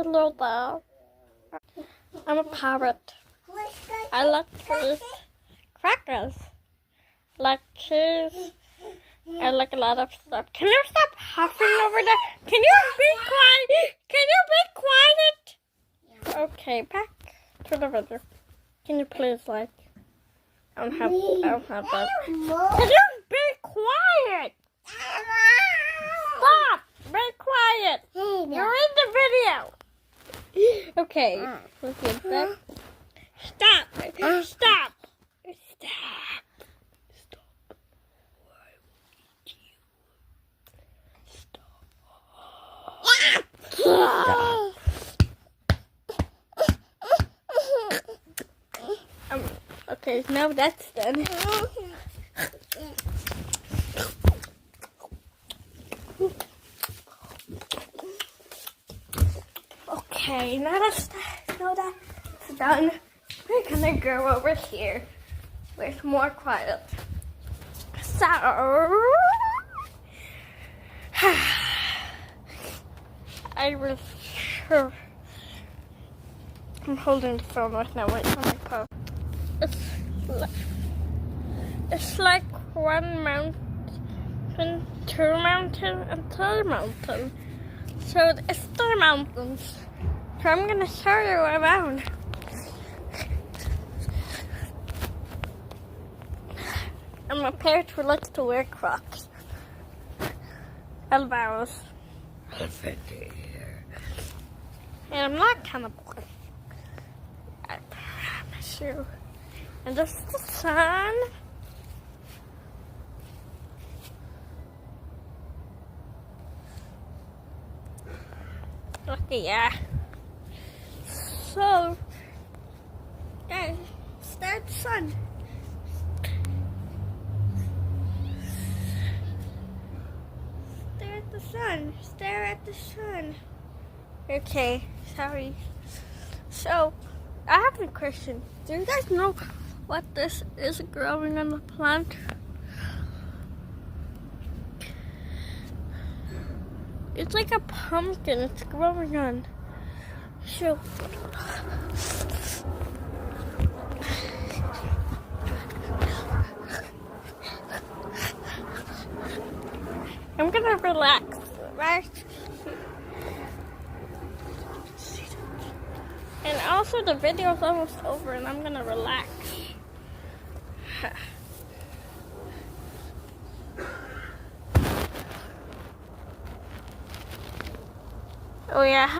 Hello there. I'm a parrot. I like to eat crackers, like cheese. I like a lot of stuff. Can you stop huffing over there? Can you be quiet? Can you be quiet? Okay, back to the video. Can you please like? I don't have that. Can you be quiet? Stop! Be quiet. You're in the video. Okay, let's get back. Stop! Stop! Stop! Stop! Why would you? Stop! Okay, now that's done. Okay, now that's done. We're gonna go over here where it's more quiet. So, I was sure. I'm holding the phone right now. Wait, on my phone. It's like one mountain, two mountains, and three mountains. So it's three mountains. So I'm gonna show you around. I'm a parrot who likes to wear Crocs. Elbows. And I'm not cannibal. I promise you. And this is the sun. Okay, yeah. So, guys, stare at the sun. Stare at the sun. Stare at the sun. Okay, sorry. So, I have a question. Do you guys know what this is growing on the plant? It's like a pumpkin. It's growing on. So, I'm gonna relax, right? And also the video's almost over and I'm gonna relax. Oh yeah.